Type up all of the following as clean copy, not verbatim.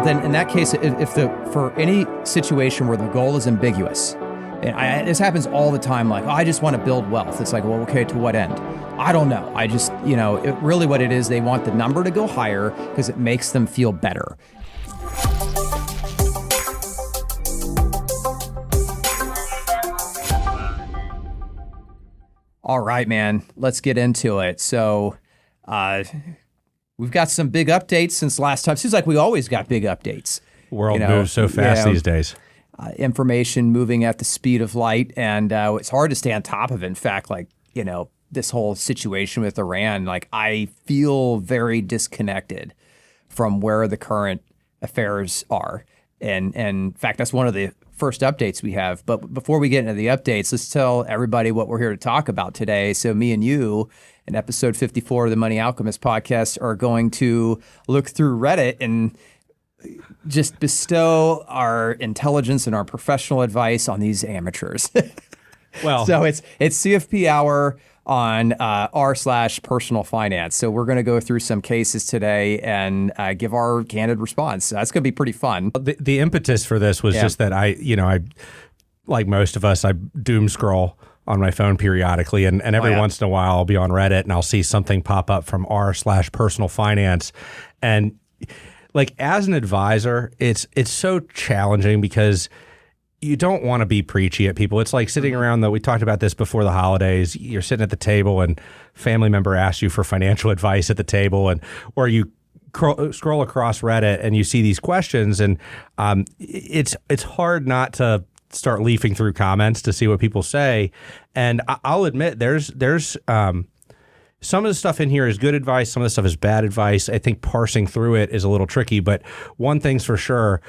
then in that case, if for any situation where the goal is ambiguous, and this happens all the time, like, oh, I just want to build wealth. It's like, well, okay, to what end? I don't know. I just, really what it is, they want the number to go higher because it makes them feel better. All right, man, let's get into it. So we've got some big updates since last time. Seems like we always got big updates. World moves so fast these days. Information moving at the speed of light, and it's hard to stay on top of it. In fact, this whole situation with Iran, I feel very disconnected from where the current affairs are. And in fact, that's one of the first updates we have. But before we get into the updates, let's tell everybody what we're here to talk about today. So me and you in episode 54 of the Money Alchemist Podcast are going to look through Reddit and just bestow our intelligence and our professional advice on these amateurs. Well, so it's CFP hour on r/personalfinance. So we're going to go through some cases today and give our candid response. So that's going to be pretty fun. The impetus for this was just that I like most of us, I doom scroll on my phone periodically, and every once in a while I'll be on Reddit and I'll see something pop up from r/personalfinance. And as an advisor, it's so challenging because you don't want to be preachy at people. It's like sitting around, we talked about this before the holidays. You're sitting at the table and family member asks you for financial advice at the table, or you scroll across Reddit and you see these questions, and it's hard not to start leafing through comments to see what people say. And I'll admit there's some of the stuff in here is good advice. Some of the stuff is bad advice. I think parsing through it is a little tricky, but one thing's for sure,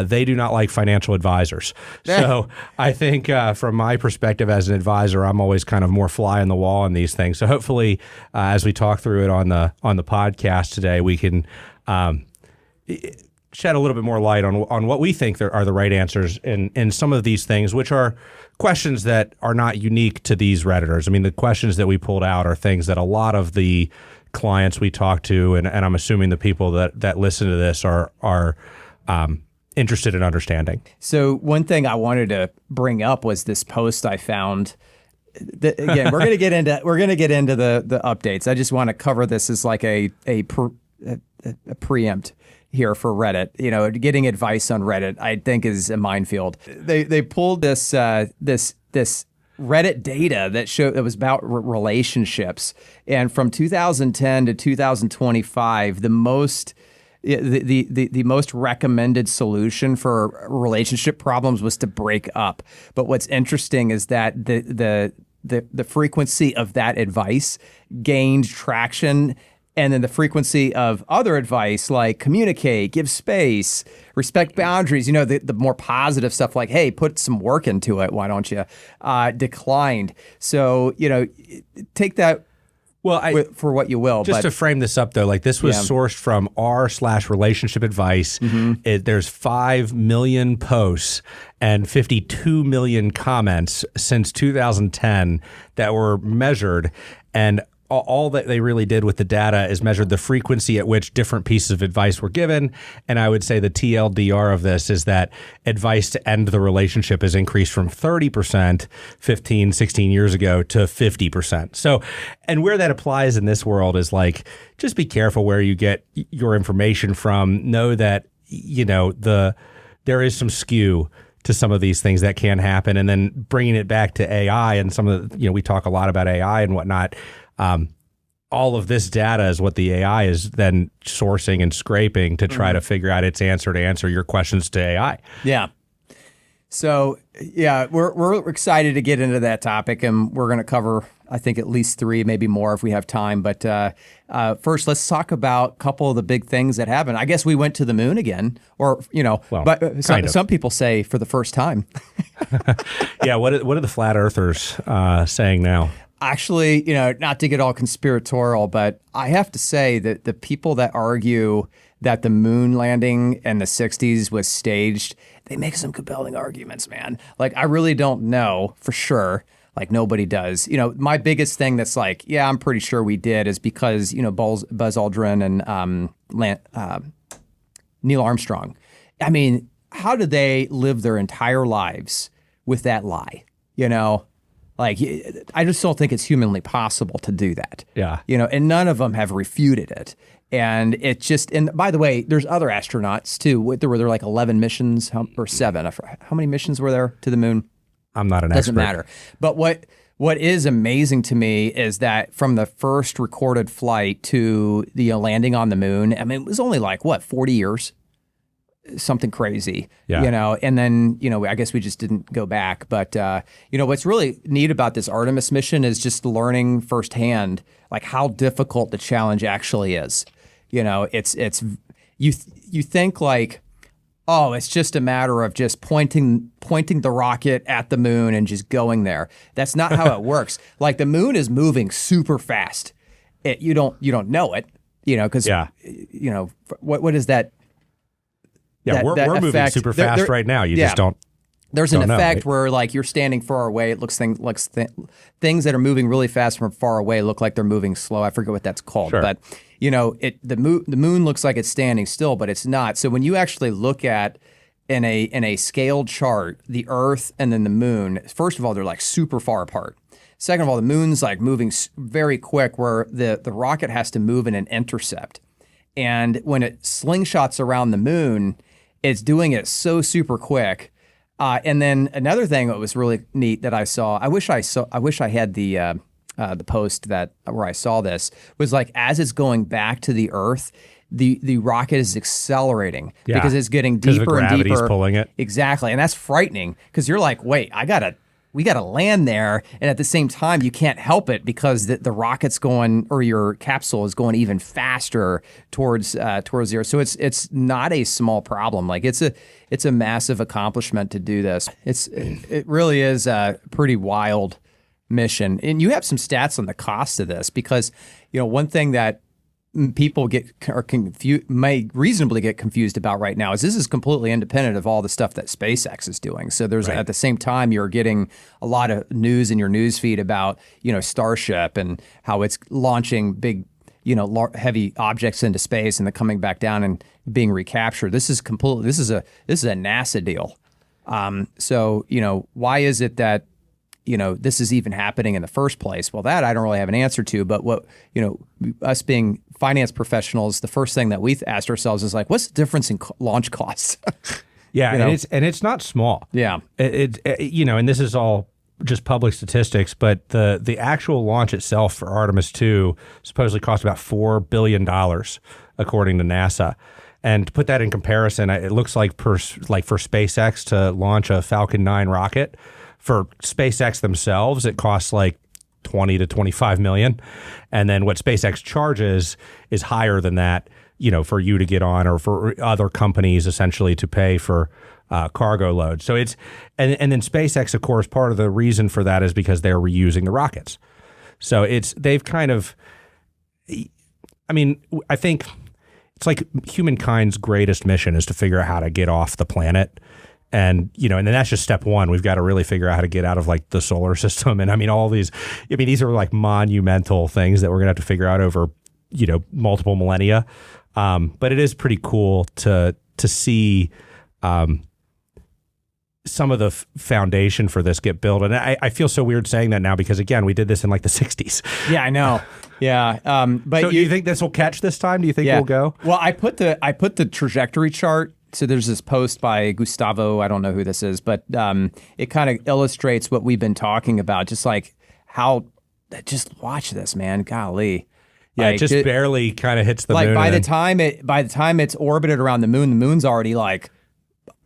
they do not like financial advisors. So I think from my perspective as an advisor, I'm always kind of more fly on the wall on these things. So hopefully as we talk through it on the podcast today, we can shed a little bit more light on what we think are the right answers in some of these things, which are questions that are not unique to these Redditors. I mean, the questions that we pulled out are things that a lot of the clients we talk to, and I'm assuming the people that listen to this are interested in understanding. So one thing I wanted to bring up was this post I found. Again, we're going to get into the updates. I just want to cover this as like a preempt here for Reddit. Getting advice on Reddit, I think, is a minefield. They pulled this Reddit data that was about relationships, and from 2010 to 2025, the most recommended solution for relationship problems was to break up. But what's interesting is that the frequency of that advice gained traction. And then the frequency of other advice like communicate, give space, respect boundaries, the more positive stuff like, hey, put some work into it, why don't you, declined. So, take that for what you will. Just to frame this up, though, this was sourced from r/relationship advice. Mm-hmm. There's 5 million posts and 52 million comments since 2010 that were measured, and all that they really did with the data is measured the frequency at which different pieces of advice were given. And I would say the TLDR of this is that advice to end the relationship has increased from 30% 15, 16 years ago to 50%. So, and where that applies in this world is just be careful where you get your information from. Know that, there is some skew to some of these things that can happen. And then bringing it back to AI and some of the, we talk a lot about AI and whatnot. All of this data is what the AI is then sourcing and scraping to try to figure out its answer to answer your questions to AI. Yeah. So, we're excited to get into that topic, and we're going to cover, I think, at least 3, maybe more if we have time. But first, let's talk about a couple of the big things that happened. I guess we went to the moon again, or, but some people say for the first time. Yeah, what are the flat earthers saying now? Actually, not to get all conspiratorial, but I have to say that the people that argue that the moon landing in the 60s was staged, they make some compelling arguments, man. I really don't know for sure. Nobody does. My biggest thing that's I'm pretty sure we did is because, Buzz Aldrin and Neil Armstrong I mean, how do they live their entire lives with that lie? You know, like, I just don't think it's humanly possible to do that. Yeah. You know, and none of them have refuted it. And it just, and by the way, there's other astronauts too. There were like 11 missions or 7. How many missions were there to the moon? I'm not an expert. Doesn't matter. But what is amazing to me is that from the first recorded flight to the landing on the moon, I mean, it was only like, 40 years? Something crazy, Yeah. You know, and then, you know, I guess we just didn't go back. But, you know, what's really neat about this Artemis mission is just learning firsthand, like, how difficult the challenge actually is. You know, you think like, oh, it's just a matter of just pointing the rocket at the moon and just going there. That's not how it works. Like, the moon is moving super fast. You don't know it, you know, because, you know, what is that? Yeah, we're moving super fast right now. You just don't. There's an effect right? where, like, you're standing far away. It looks things that are moving really fast from far away look like they're moving slow. I forget what that's called, Sure. but you know, the moon looks like it's standing still, but it's not. So when you actually look at in a scaled chart, the Earth and then the moon, first of all, they're like super far apart. Second of all, the moon's like moving very quick, where the rocket has to move in an intercept, and when it slingshots around the moon, it's doing it so super quick. And then another thing that was really neat that I saw, I wish I had the post where I saw this, was like, as it's going back to the Earth, the rocket is accelerating because it's getting deeper and deeper. Gravity's pulling it. Exactly, and that's frightening because you're like, wait, we gotta land there, and at the same time, you can't help it because the rocket's going, or your capsule is going even faster towards the Earth. So it's not a small problem. Like, it's a massive accomplishment to do this. It really is a pretty wild mission. And you have some stats on the cost of this, because, you know, one thing that people may reasonably get confused about right now is this is completely independent of all the stuff that SpaceX is doing. So there's at the same time, you're getting a lot of news in your news feed about, you know, Starship and how it's launching big, you know, heavy objects into space and then coming back down and being recaptured. This is a NASA deal. So, you know, why is it that, you know, this is even happening in the first place? Well, that I don't really have an answer to, but what, you know, us being finance professionals, the first thing that we've asked ourselves is like, what's the difference in launch costs? Yeah, you know? and it's not small. Yeah. It you know, and this is all just public statistics, but the actual launch itself for Artemis II supposedly cost about $4 billion, according to NASA. And to put that in comparison, it looks like for SpaceX to launch a Falcon 9 rocket, for SpaceX themselves, it costs like 20 to 25 million. And then what SpaceX charges is higher than that, you know, for you to get on, or for other companies essentially to pay for cargo loads. So it's, and then SpaceX, of course, part of the reason for that is because they're reusing the rockets. So they've kind of, I mean, I think it's like humankind's greatest mission is to figure out how to get off the planet. And, you know, and then that's just step one. We've got to really figure out how to get out of like the solar system. And I mean, these are like monumental things that we're going to have to figure out over, you know, multiple millennia. But it is pretty cool to see some of the foundation for this get built. And I feel so weird saying that now because, again, we did this in like the 60s. Yeah, I know. Yeah. But so you think this will catch this time? Do you think we'll go? Well, I put the trajectory chart. So there's this post by Gustavo, I don't know who this is, but it kind of illustrates what we've been talking about, just like how, just watch this, man, golly. Yeah, like, it just barely kind of hits the moon. Like by the time it's orbited around the moon's already like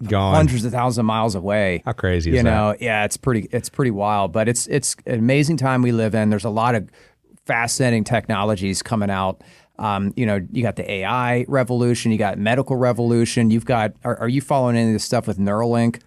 gone hundreds of thousands of miles away. How crazy is that? You know, yeah, it's pretty wild, but it's an amazing time we live in. There's a lot of fascinating technologies coming out. You know, you got the AI revolution, you got medical revolution, you've got, are you following any of this stuff with Neuralink?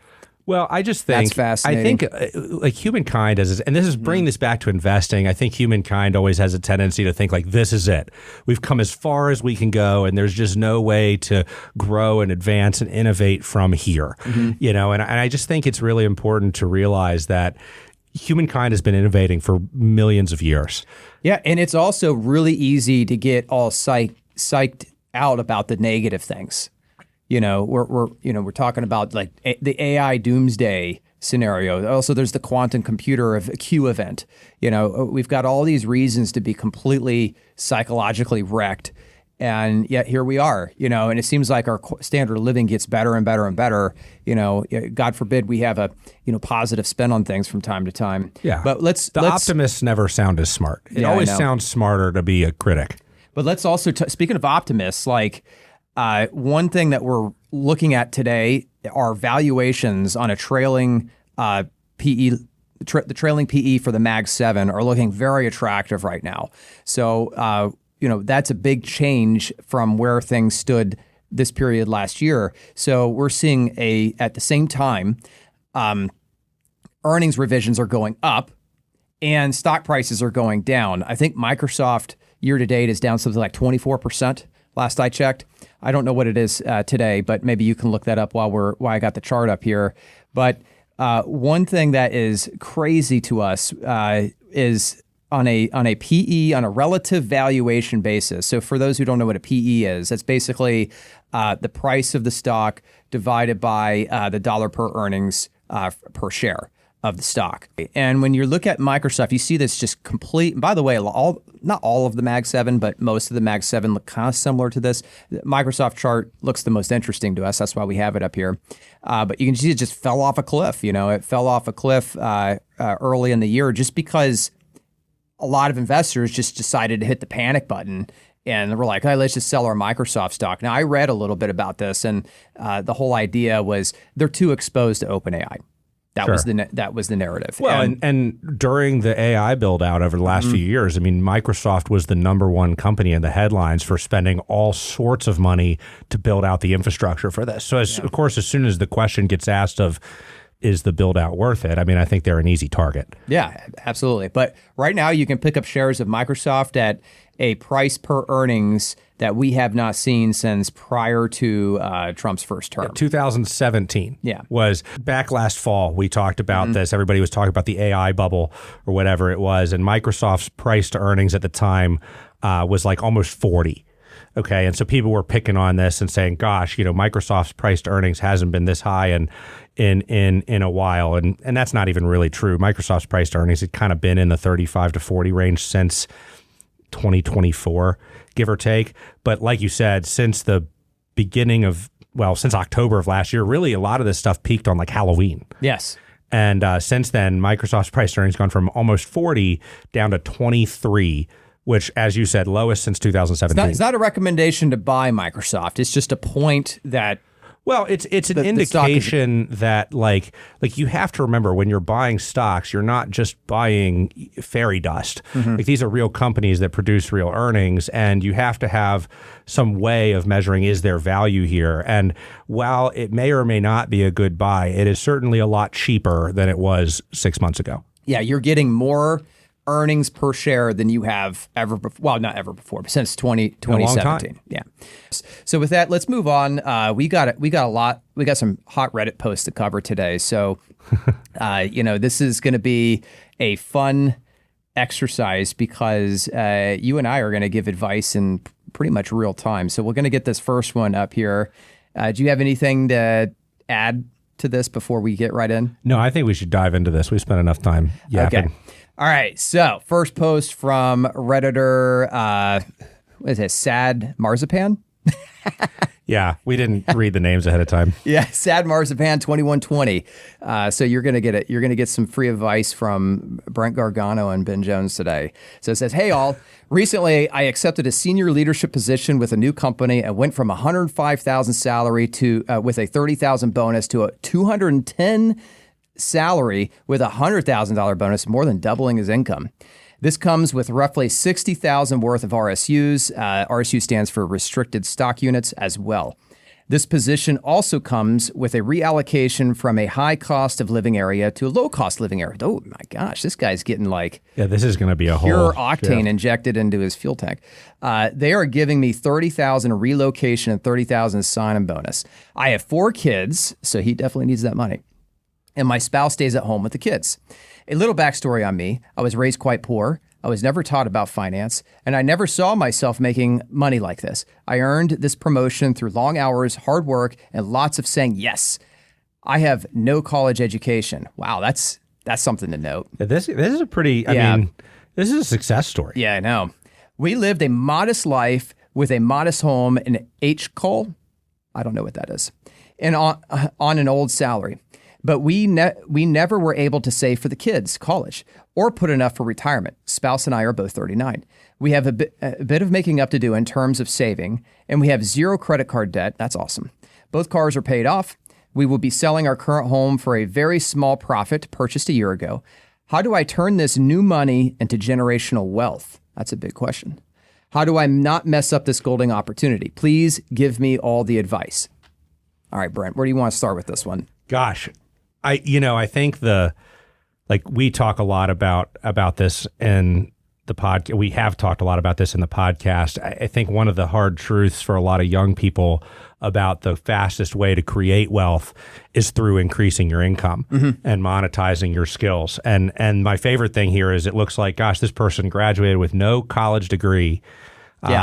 Well, I just think, that's fascinating. I think like humankind and this is bringing this back to investing. I think humankind always has a tendency to think like, this is it. We've come as far as we can go and there's just no way to grow and advance and innovate from here, you know, and I just think it's really important to realize that humankind has been innovating for millions of years. Yeah, and it's also really easy to get all psyched out about the negative things. We're talking about like the AI doomsday scenario. Also, there's the quantum computer of a Q event. We've got all these reasons to be completely psychologically wrecked. And yet here we are, and it seems like our standard of living gets better and better and better. God forbid we have a, positive spin on things from time to time. Yeah. But let's optimists never sound as smart. It always sounds smarter to be a critic. But let's also, speaking of optimists, like one thing that we're looking at today are valuations on a trailing PE. The trailing PE for the Mag 7 are looking very attractive right now. So, that's a big change from where things stood this period last year. So we're seeing at the same time, earnings revisions are going up and stock prices are going down. I think Microsoft year to date is down something like 24%. Last I checked. I don't know what it is today, but maybe you can look that up while I got the chart up here. But one thing that is crazy to us is on a PE, on a relative valuation basis. So for those who don't know what a PE is, that's basically the price of the stock divided by the dollar per earnings per share of the stock. And when you look at Microsoft, you see this just complete, by the way, not all of the Mag 7, but most of the Mag 7 look kind of similar to this. The Microsoft chart looks the most interesting to us. That's why we have it up here. But you can see it just fell off a cliff. It fell off a cliff early in the year just because a lot of investors just decided to hit the panic button and we're like, hey, let's just sell our Microsoft stock. Now, I read a little bit about this, and the whole idea was they're too exposed to OpenAI. That was the narrative. Well, and during the AI build out over the last few years, I mean, Microsoft was the number one company in the headlines for spending all sorts of money to build out the infrastructure for this. So, of course, as soon as the question gets asked of, is the build out worth it? I mean, I think they're an easy target. Yeah, absolutely. But right now you can pick up shares of Microsoft at a price per earnings that we have not seen since prior to Trump's first term. 2017 was back last fall. We talked about this. Everybody was talking about the AI bubble or whatever it was. And Microsoft's price to earnings at the time was like almost 40. Okay. And so people were picking on this and saying, gosh, Microsoft's price to earnings hasn't been this high in a while. And that's not even really true. Microsoft's price to earnings had kind of been in the 35 to 40 range since 2024, give or take. But like you said, since the beginning of, since October of last year, really a lot of this stuff peaked on like Halloween. Yes. And since then, Microsoft's price to earnings gone from almost 40 down to 23, which, as you said, lowest since 2017. It's not a recommendation to buy Microsoft. It's just a point that... Well, it's an indication that like you have to remember when you're buying stocks, you're not just buying fairy dust. Like these are real companies that produce real earnings, and you have to have some way of measuring is there value here. And while it may or may not be a good buy, it is certainly a lot cheaper than it was 6 months ago. Yeah, you're getting more earnings per share than you have ever before. Well, not ever before, but since 2017. Yeah. So with that, let's move on. We got some hot Reddit posts to cover today. So, this is going to be a fun exercise because you and I are going to give advice in pretty much real time. So we're going to get this first one up here. Do you have anything to add to this before we get right in? No, I think we should dive into this. We spent enough time yapping. Okay. All right, so first post from Redditor, what is it, Sad Marzipan? Yeah, we didn't read the names ahead of time. Yeah, Sad Marzipan 2120. So you're gonna get it. You're gonna get some free advice from Brent Gargano and Ben Jones today. So it says, "Hey all, recently I accepted a senior leadership position with a new company and went from $105,000 salary to with a $30,000 bonus to a $210,000 salary with a $100,000 bonus, more than doubling his income. This comes with roughly $60,000 worth of RSUs. RSU stands for restricted stock units as well. This position also comes with a reallocation from a high cost of living area to a low cost living area." Oh my gosh, this guy's getting this is going to be a pure octane injected into his fuel tank. They are giving me $30,000 relocation and $30,000 sign-on bonus. I have 4 kids, so he definitely needs that money. And my spouse stays at home with the kids. A little backstory on me. I was raised quite poor. I was never taught about finance, and I never saw myself making money like this. I earned this promotion through long hours, hard work, and lots of saying yes. I have no college education. Wow, that's something to note. This is a pretty, I mean, this is a success story. Yeah, I know. We lived a modest life with a modest home in H-Cole. I don't know what that is. And on an old salary. But we never were able to save for the kids' college or put enough for retirement. Spouse and I are both 39. We have a bit of making up to do in terms of saving, and we have zero credit card debt. That's awesome. Both cars are paid off. We will be selling our current home for a very small profit purchased a year ago. How do I turn this new money into generational wealth? That's a big question. How do I not mess up this golden opportunity? Please give me all the advice. All right, Brent, where do you want to start with this one? Gosh, I think we talk a lot about this in the podcast. We have talked a lot about this in the podcast. I think one of the hard truths for a lot of young people about the fastest way to create wealth is through increasing your income and monetizing your skills. And my favorite thing here is it looks like, gosh, this person graduated with no college degree,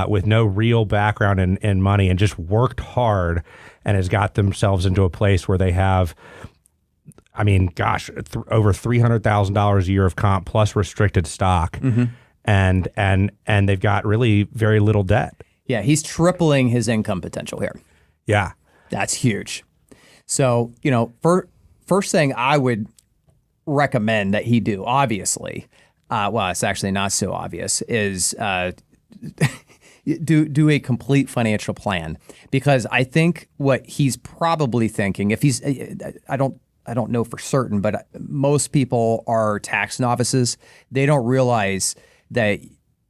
with no real background in money, and just worked hard and has got themselves into a place where they have, I mean, gosh, over $300,000 a year of comp plus restricted stock, and they've got really very little debt. Yeah, he's tripling his income potential here. Yeah, that's huge. So, first thing I would recommend that he do, obviously, well, it's actually not so obvious, is do a complete financial plan, because I think what he's probably thinking, if he's, I don't know for certain, but most people are tax novices. They don't realize that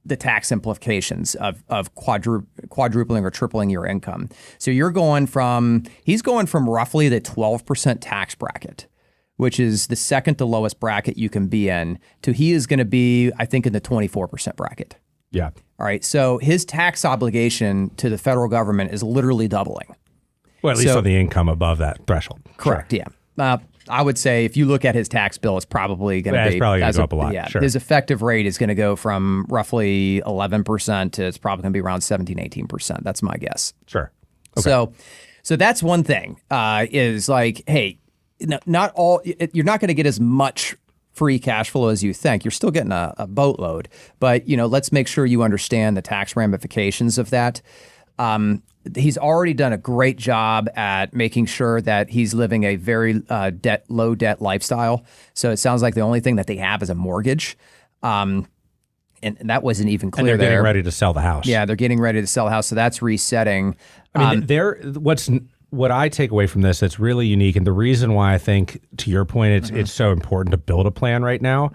the tax implications of quadrupling or tripling your income. So he's going from roughly the 12% tax bracket, which is the second to lowest bracket you can be in, to he is going to be, I think, in the 24% bracket. Yeah. All right. So his tax obligation to the federal government is literally doubling. Well, at least on the income above that threshold. Correct. Sure. Yeah. I would say if you look at his tax bill, it's probably going to be... It's probably going to go up a lot. Yeah, sure. His effective rate is going to go from roughly 11% to it's probably going to be around 17, 18%. That's my guess. Sure. Okay. So that's one thing, is like, hey, you're not going to get as much free cash flow as you think. You're still getting a boatload, but let's make sure you understand the tax ramifications of that. He's already done a great job at making sure that he's living a very low debt lifestyle. So it sounds like the only thing that they have is a mortgage. And that wasn't even clear. And they're getting ready to sell the house. Yeah, they're getting ready to sell the house. So that's resetting. I mean, what I take away from this that's really unique, and the reason why I think, to your point, it's so important to build a plan right now,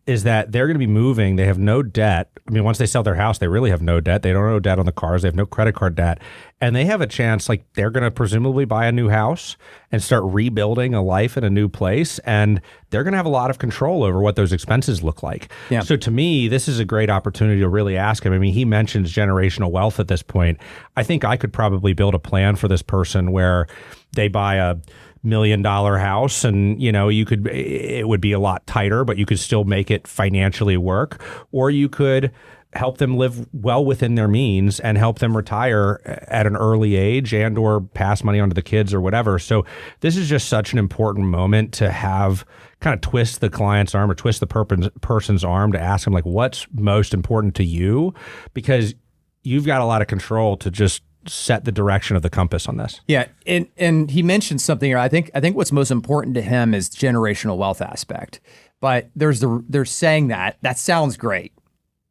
is that they're going to be moving. They have no debt. I mean, once they sell their house, they really have no debt. They don't owe debt on the cars. They have no credit card debt. And they have a chance, like they're going to presumably buy a new house and start rebuilding a life in a new place. And they're going to have a lot of control over what those expenses look like. Yeah. So to me, this is a great opportunity to really ask him. I mean, he mentions generational wealth at this point. I think I could probably build a plan for this person where they buy a $1 million house, and it would be a lot tighter, but you could still make it financially work, or you could help them live well within their means and help them retire at an early age and or pass money on to the kids or whatever. So this is just such an important moment to have kind of twist the client's arm or twist the person's arm to ask them, like, what's most important to you? Because you've got a lot of control to just set the direction of the compass on this. Yeah, and he mentioned something here. I think what's most important to him is generational wealth aspect. But they're saying that sounds great.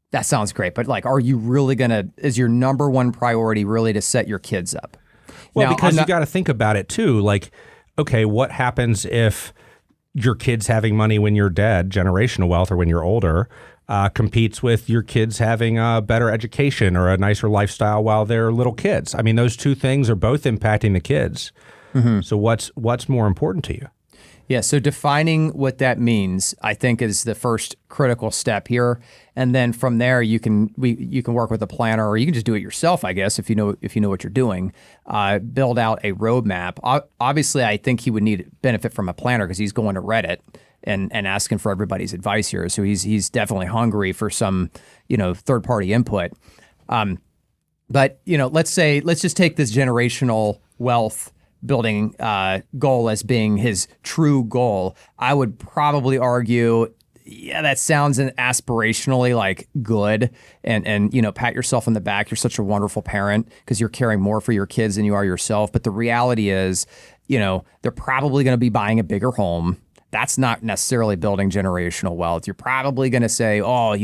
That sounds great. But like, are you really is your number one priority really to set your kids up? Well, now, because you got to think about it too. Like, okay, what happens if your kid's having money when you're dead, generational wealth, or when you're older, competes with your kids having a better education or a nicer lifestyle while they're little kids? I mean, those two things are both impacting the kids. So what's more important to you? Yeah, so defining what that means, I think, is the first critical step here, and then from there you can work with a planner, or you can just do it yourself, I guess, if you know what you're doing. Build out a roadmap. Obviously, I think he would need benefit from a planner because he's going to Reddit and asking for everybody's advice here. So he's definitely hungry for some third party input. But let's just take this generational wealth building goal as being his true goal. I would probably argue, yeah, that sounds aspirationally like good, and pat yourself on the back. You're such a wonderful parent because you're caring more for your kids than you are yourself. But the reality is, they're probably going to be buying a bigger home. That's not necessarily building generational wealth. You're probably going to say, oh,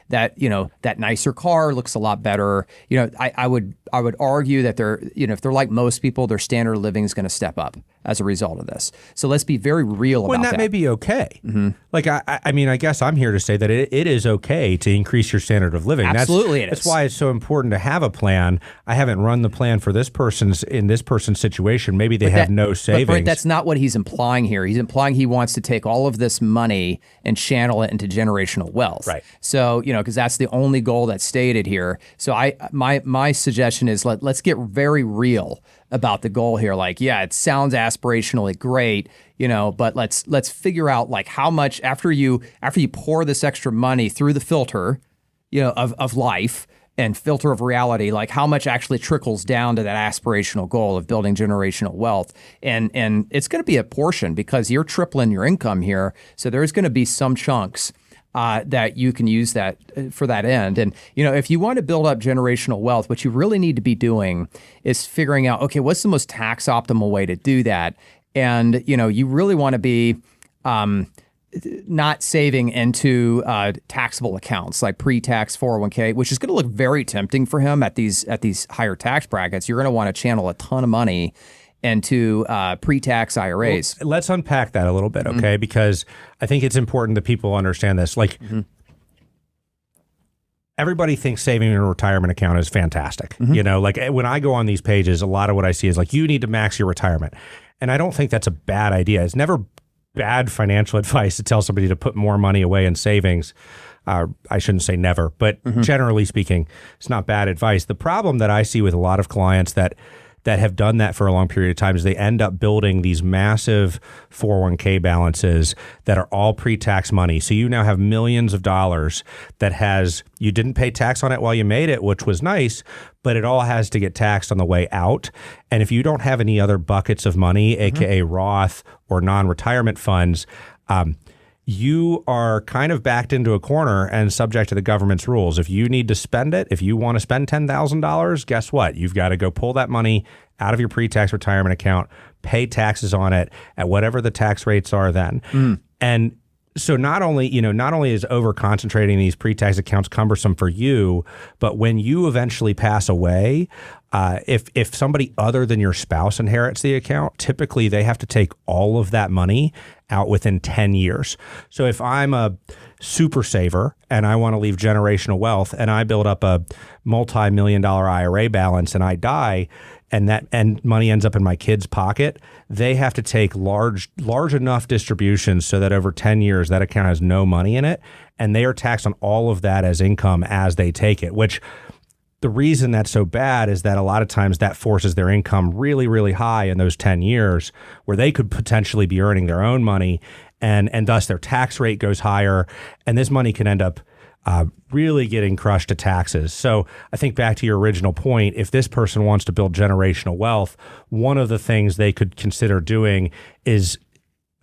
that nicer car looks a lot better. I would argue that if they're like most people, their standard of living is going to step up as a result of this. So let's be very real about that. That may be okay. Mm-hmm. Like, I guess I'm here to say that it is okay to increase your standard of living. Absolutely, that's why it's so important to have a plan. I haven't run the plan for this person's situation. Maybe they have no savings. But Brent, that's not what he's implying here. He's implying he wants to take all of this money and channel it into generational wealth. Right. So, because that's the only goal that's stated here. So my suggestion is let's get very real about the goal here. Like, yeah, it sounds aspirationally great, but let's figure out like how much after you pour this extra money through the filter, of life and filter of reality, like how much actually trickles down to that aspirational goal of building generational wealth. And it's going to be a portion because you're tripling your income here. So there's going to be some chunks that you can use that for that end. And, if you want to build up generational wealth, what you really need to be doing is figuring out, okay, what's the most tax optimal way to do that? And, you really want to be not saving into taxable accounts like pre-tax 401k, which is going to look very tempting for him at these higher tax brackets. You're going to want to channel a ton of money into pre-tax IRAs. Well, let's unpack that a little bit, okay? Mm-hmm. Because I think it's important that people understand this. Like, everybody thinks saving in a retirement account is fantastic. Mm-hmm. Like when I go on these pages, a lot of what I see is like, you need to max your retirement. And I don't think that's a bad idea. It's never bad financial advice to tell somebody to put more money away in savings. I shouldn't say never, but generally speaking, it's not bad advice. The problem that I see with a lot of clients that have done that for a long period of time is they end up building these massive 401k balances that are all pre-tax money. So you now have millions of dollars you didn't pay tax on it while you made it, which was nice, but it all has to get taxed on the way out. And if you don't have any other buckets of money, aka Roth or non-retirement funds, you are kind of backed into a corner and subject to the government's rules. If you need to spend it, if you want to spend $10,000, guess what? You've got to go pull that money out of your pre-tax retirement account, pay taxes on it at whatever the tax rates are then. And so not only is over concentrating these pre-tax accounts cumbersome for you, but when you eventually pass away, if somebody other than your spouse inherits the account, typically they have to take all of that money out within 10 years. So if I'm a super saver and I want to leave generational wealth and I build up a multi-million-dollar IRA balance and I die, and money ends up in my kid's pocket, they have to take large enough distributions so that over 10 years that account has no money in it, and they are taxed on all of that as income as they take it, which the reason that's so bad is that a lot of times that forces their income really, really high in those 10 years where they could potentially be earning their own money, and thus their tax rate goes higher, and this money can end up really getting crushed to taxes. So I think back to your original point, if this person wants to build generational wealth, one of the things they could consider doing is,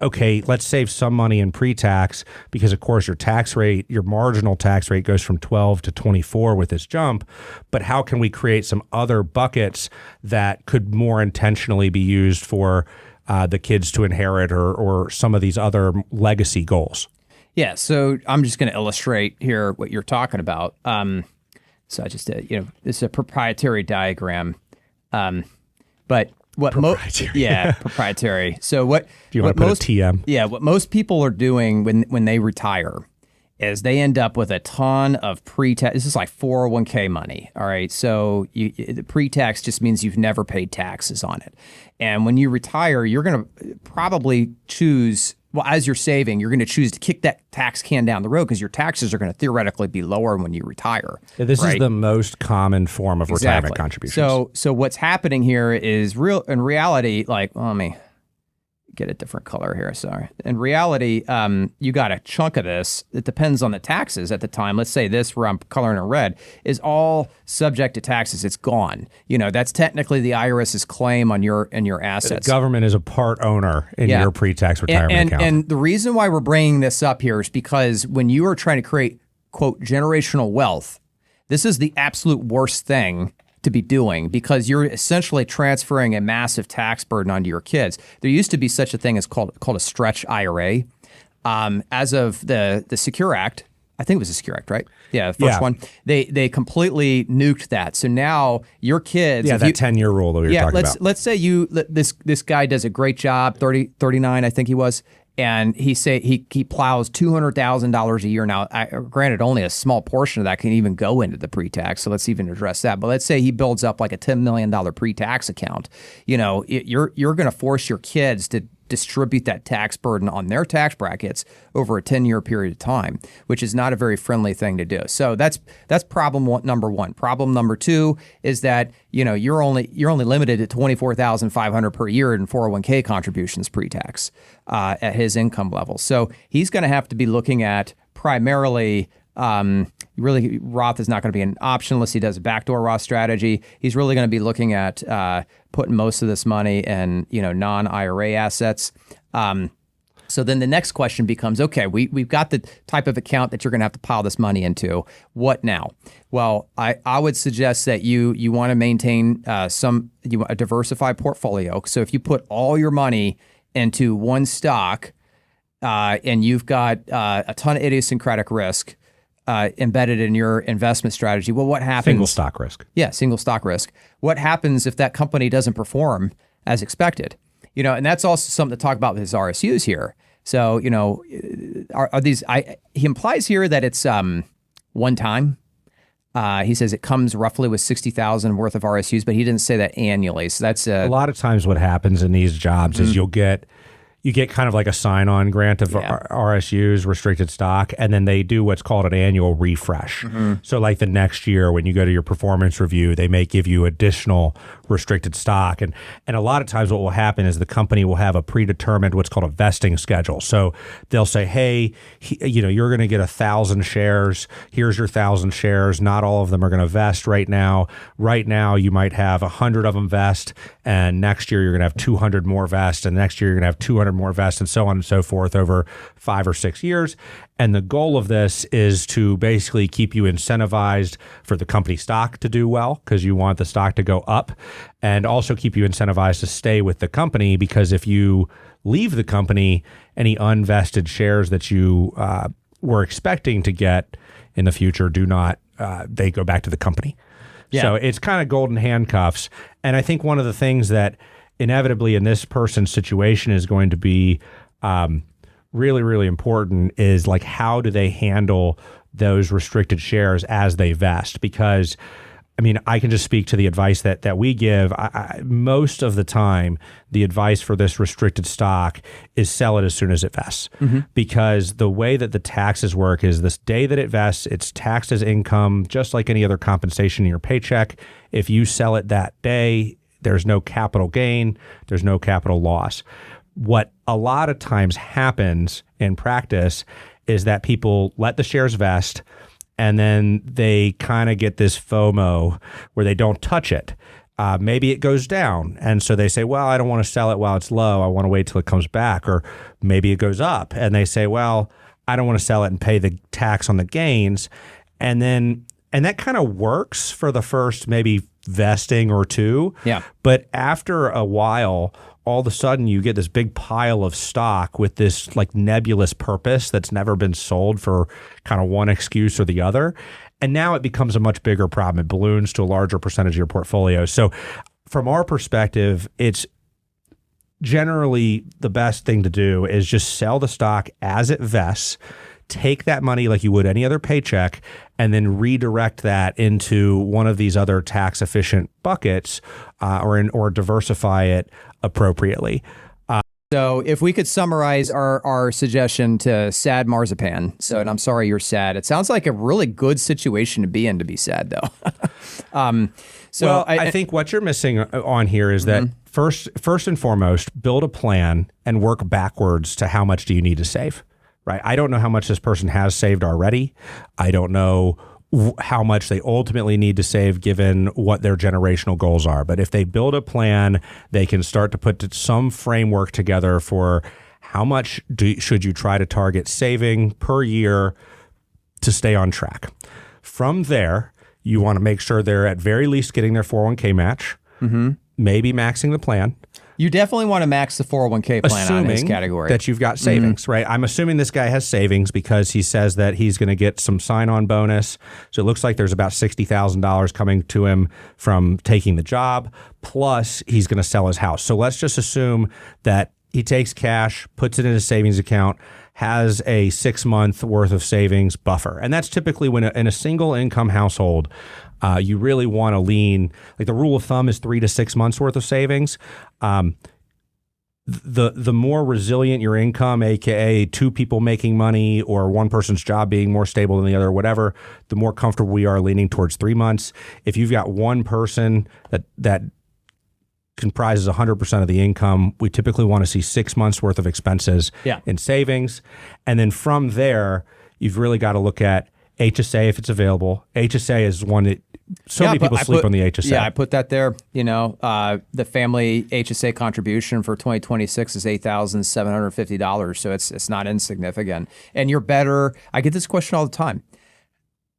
okay, let's save some money in pre-tax because, of course, your marginal tax rate goes from 12 to 24 with this jump. But how can we create some other buckets that could more intentionally be used for the kids to inherit or some of these other legacy goals? Yeah, so I'm just going to illustrate here what you're talking about. So I just did, this is a proprietary diagram, but what proprietary. Proprietary. So what do you want to put a TM? Yeah, what most people are doing when they retire is they end up with a ton of pre-tax. This is like 401k money. All right. So the pre-tax just means you've never paid taxes on it. And when you retire, you're going to probably choose, well, as you're saving, you're going to choose to kick that tax can down the road because your taxes are going to theoretically be lower when you retire. This is the most common form of retirement contributions. So what's happening here is in reality, like, let me get a different color here. Sorry. In reality, you got a chunk of this. It depends on the taxes at the time. Let's say this, where I'm coloring in red, is all subject to taxes. It's gone. That's technically the IRS's claim on your assets. The government is a part owner in your pre-tax retirement account. And the reason why we're bringing this up here is because when you are trying to create, quote, generational wealth, this is the absolute worst thing to be doing because you're essentially transferring a massive tax burden onto your kids. There used to be such a thing as called a stretch IRA. As of the Secure Act, I think it was the Secure Act, right? Yeah, the first one. They completely nuked that. So now your kids... Yeah, that 10-year rule that we were talking about. Let's say this guy does a great job, 39, I think he was, and he plows $200,000 a year. Now, granted, only a small portion of that can even go into the pre-tax, so let's even address that. But let's say he builds up like a $10 million pre-tax account. You're going to force your kids to distribute that tax burden on their tax brackets over a 10-year period of time, which is not a very friendly thing to do. So that's problem number one. Problem number two is that you're only limited to $24,500 per year in 401k contributions pre-tax at his income level. So he's going to have to be looking at primarily. Really, Roth is not going to be an option unless he does a backdoor Roth strategy. He's really going to be looking at putting most of this money in, non-IRA assets. So then the next question becomes, okay, we've got the type of account that you're going to have to pile this money into. What now? Well, I would suggest that you want to maintain a diversified portfolio. So if you put all your money into one stock and you've got a ton of idiosyncratic risk, embedded in your investment strategy. Well, what happens? Single stock risk. Yeah, single stock risk. What happens if that company doesn't perform as expected? And that's also something to talk about with his RSUs here. So, are these? He implies here that it's one time. He says it comes roughly with 60,000 worth of RSUs, but he didn't say that annually. So that's a lot of times what happens in these jobs is you get kind of like a sign-on grant of RSUs, restricted stock, and then they do what's called an annual refresh. So like the next year when you go to your performance review, they may give you additional restricted stock. And a lot of times what will happen is the company will have a predetermined what's called a vesting schedule. So they'll say, hey, you're going to get 1,000 shares. Here's your 1,000 shares. Not all of them are going to vest right now. Right now you might have 100 of them vest, and next year you're going to have 200 more vest, and next year you're going to have 200 more vest, and so on and so forth over 5 or 6 years. And the goal of this is to basically keep you incentivized for the company stock to do well because you want the stock to go up, and also keep you incentivized to stay with the company because if you leave the company, any unvested shares that you were expecting to get in the future they go back to the company. Yeah. So it's kind of golden handcuffs. And I think one of the things that inevitably in this person's situation is going to be really, really important is like how do they handle those restricted shares as they vest? Because I can just speak to the advice that we give. Most of the time, the advice for this restricted stock is sell it as soon as it vests. Because the way that the taxes work is this day that it vests, it's taxed as income, just like any other compensation in your paycheck. If you sell it that day, there's no capital gain, there's no capital loss. What a lot of times happens in practice is that people let the shares vest and then they kind of get this FOMO where they don't touch it. Maybe it goes down. And so they say, well, I don't want to sell it while it's low. I want to wait till it comes back. Or maybe it goes up and they say, well, I don't want to sell it and pay the tax on the gains. And that kind of works for the first maybe vesting or two. Yeah. But after a while, all of a sudden you get this big pile of stock with this like nebulous purpose that's never been sold for kind of one excuse or the other. And now it becomes a much bigger problem. It balloons to a larger percentage of your portfolio. So from our perspective, it's generally the best thing to do is just sell the stock as it vests, take that money like you would any other paycheck and then redirect that into one of these other tax efficient buckets or diversify it appropriately. So if we could summarize our suggestion to sad marzipan. So, and I'm sorry you're sad. It sounds like a really good situation to be sad, though. So I think what you're missing on here is that first and foremost, build a plan and work backwards to how much do you need to save, right? I don't know how much this person has saved already. I don't know how much they ultimately need to save given what their generational goals are. But if they build a plan, they can start to put some framework together for how much should you try to target saving per year to stay on track. From there, you want to make sure they're at very least getting their 401k match, maybe maxing the plan. You definitely want to max the 401k plan on his category. That you've got savings, right? I'm assuming this guy has savings because he says that he's going to get some sign-on bonus. So it looks like there's about $60,000 coming to him from taking the job, plus he's going to sell his house. So let's just assume that he takes cash, puts it in his savings account, has a 6-month worth of savings buffer. And that's typically when in a single income household, you really want to lean, like the rule of thumb is 3 to 6 months worth of savings. The more resilient your income, aka two people making money or one person's job being more stable than the other, whatever, the more comfortable we are leaning towards 3 months. If you've got one person that comprises 100% of the income, we typically want to see 6 months worth of expenses in savings. And then from there, you've really got to look at HSA if it's available. HSA is one that many people sleep on the HSA. Yeah, I put that there. You know, the family HSA contribution for 2026 is $8,750. So it's not insignificant. And you're better. I get this question all the time.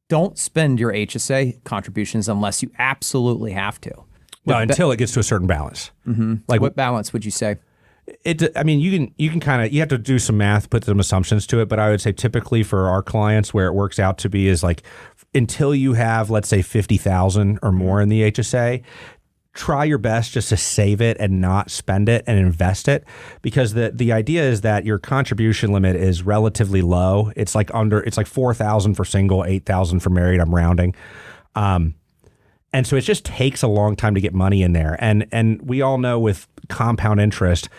Don't spend your HSA contributions unless you absolutely have to. Well, until it gets to a certain balance. Like what balance would you say? I mean, you can kind of, you have to do some math, put some assumptions to it, but I would say typically for our clients where it works out to be is like until you have, let's say 50,000 or more in the HSA, try your best just to save it and not spend it and invest it, because the idea is that your contribution limit is relatively low. It's like 4,000 for single, 8,000 for married. I'm rounding. And so it just takes a long time to get money in there. And we all know with compound interest,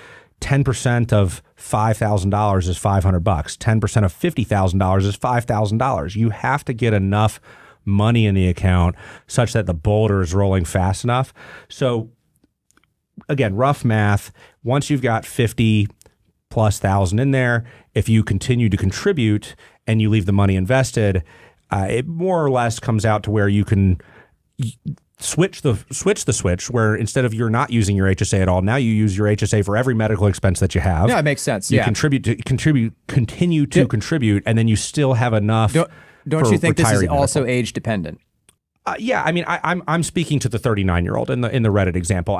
10% of $5,000 is $500. 10% of $50,000 is $5,000. You have to get enough money in the account such that the boulder is rolling fast enough. So again, rough math, once you've got 50 plus thousand in there, if you continue to contribute and you leave the money invested, it more or less comes out to where you can switch the switch where instead of you're not using your HSA at all, now you use your HSA for every medical expense that you have. Yeah, it makes sense. You continue to contribute, and then you still have enough. Don't you think this is also age dependent? Yeah, I mean, I'm speaking to the 39-year-old in the Reddit example.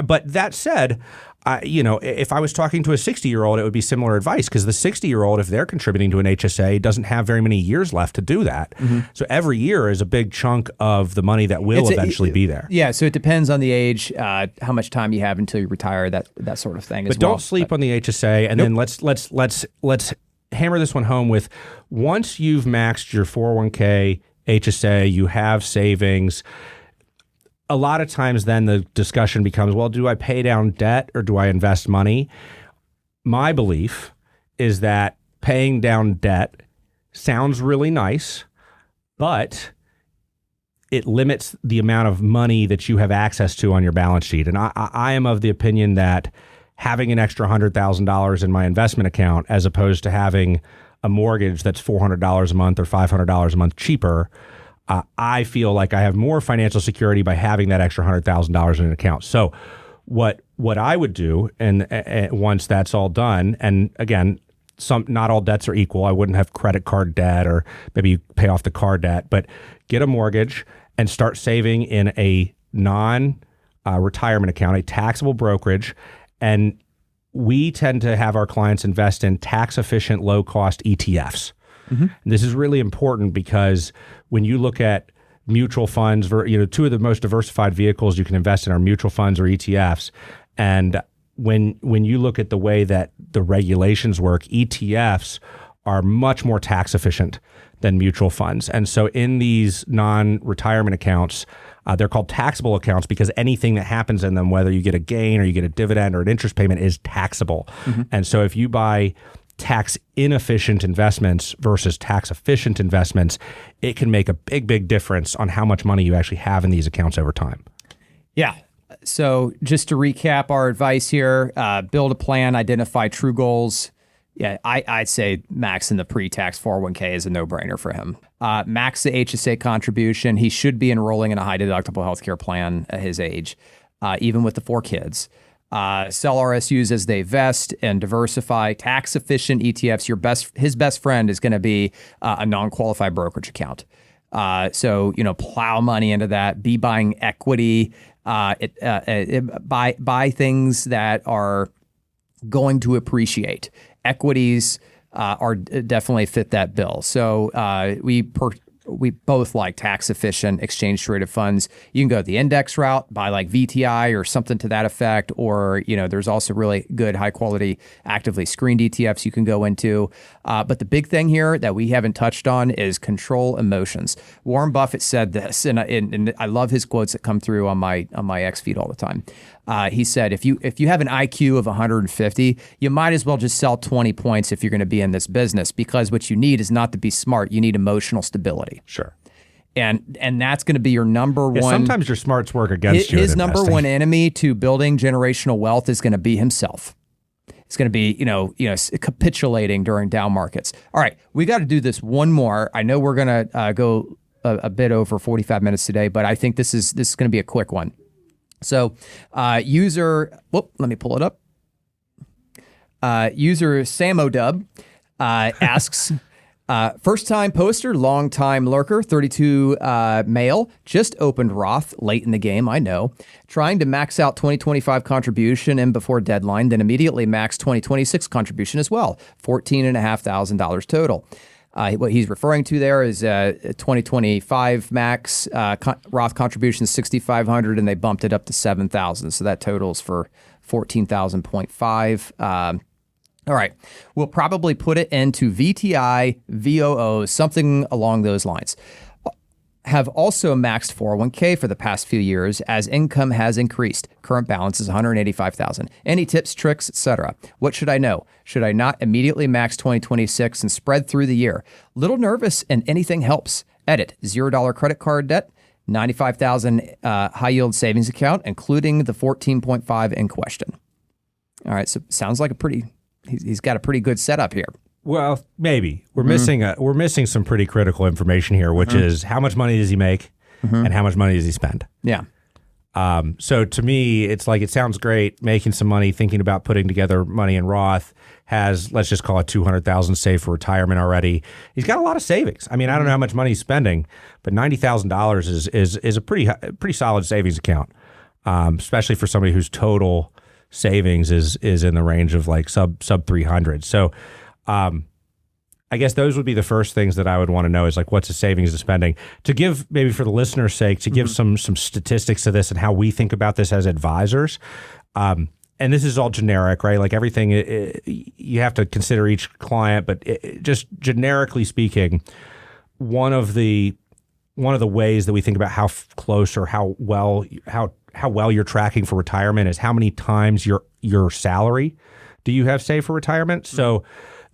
But that said, if I was talking to a 60-year-old, it would be similar advice, because the 60-year-old, if they're contributing to an HSA, doesn't have very many years left to do that. So every year is a big chunk of the money that will eventually be there. Yeah, so it depends on the age, how much time you have until you retire, that sort of thing. But don't sleep on the HSA, and then let's hammer this one home with, once you've maxed your 401k, HSA, you have savings. A lot of times then the discussion becomes, well, do I pay down debt or do I invest money? My belief is that paying down debt sounds really nice, but it limits the amount of money that you have access to on your balance sheet. And I am of the opinion that having an extra $100,000 in my investment account, as opposed to having a mortgage that's $400 a month or $500 a month cheaper, I feel like I have more financial security by having that extra $100,000 in an account. So what I would do, and once that's all done, and again, not all debts are equal. I wouldn't have credit card debt, or maybe you pay off the car debt, but get a mortgage and start saving in a non-retirement account, a taxable brokerage. And we tend to have our clients invest in tax-efficient, low-cost ETFs. This is really important because when you look at mutual funds, two of the most diversified vehicles you can invest in are mutual funds or ETFs. And when you look at the way that the regulations work, ETFs are much more tax efficient than mutual funds. And so in these non-retirement accounts, they're called taxable accounts because anything that happens in them, whether you get a gain or you get a dividend or an interest payment, is taxable. And so if you buy tax inefficient investments versus tax efficient investments, it can make a big, big difference on how much money you actually have in these accounts over time. Yeah. So just to recap our advice here, build a plan, identify true goals. Yeah, I'd say maxing the pre-tax 401k is a no-brainer for him. Max the HSA contribution. He should be enrolling in a high-deductible healthcare plan at his age, even with the 4 kids. Sell RSUs as they vest and diversify. Tax-efficient ETFs. His best friend is going to be a non-qualified brokerage account. So, plow money into that. Be buying equity. Buy things that are going to appreciate. Equities are definitely fit that bill. So we both like tax efficient exchange traded funds. You can go the index route, buy like VTI or something to that effect, or there's also really good high quality actively screened ETFs you can go into. But the big thing here that we haven't touched on is control emotions. Warren Buffett said this, and I love his quotes that come through on my X feed all the time. He said, if you have an IQ of 150, you might as well just sell 20 points if you're going to be in this business, because what you need is not to be smart. You need emotional stability. Sure. And that's going to be your number one. Sometimes your smarts work against you. His number one enemy to building generational wealth is going to be himself. It's going to be, capitulating during down markets. All right, we got to do this one more. I know we're going to go a bit over 45 minutes today, but I think this is going to be a quick one. So let me pull it up. User SamoDub asks, first-time poster, long-time lurker, 32 male, just opened Roth late in the game, I know, trying to max out 2025 contribution and before deadline, then immediately max 2026 contribution as well, $14,500 total. What he's referring to there is 2025 max Roth contribution $6,500, and they bumped it up to $7,000. So that totals for $14,000.5. All right, we'll probably put it into VTI, VOO, something along those lines. Have also maxed 401k for the past few years as income has increased. Current balance is $185,000. Any tips, tricks, etc.? What should I know? Should I not immediately max 2026 and spread through the year? Little nervous and anything helps. Edit, $0 credit card debt, $95,000 high yield savings account, including the 14.5 in question. All right, so sounds like he's got a pretty good setup here. Well, maybe we're missing some pretty critical information here, which is how much money does he make and how much money does he spend? Yeah. So to me, it's like, it sounds great making some money, thinking about putting together money in Roth, has, let's just call it 200,000 saved for retirement already. He's got a lot of savings. I mean, I don't know how much money he's spending, but $90,000 is a pretty solid savings account, especially for somebody whose total savings is in the range of like sub 300. So I guess those would be the first things that I would want to know, is like, what's the savings and spending? To give, maybe for the listener's sake, to give some statistics to this and how we think about this as advisors. And this is all generic, right? Like everything, you have to consider each client, but just generically speaking, one of the ways that we think about how close or how well you're tracking for retirement is how many times your salary do you have saved for retirement. So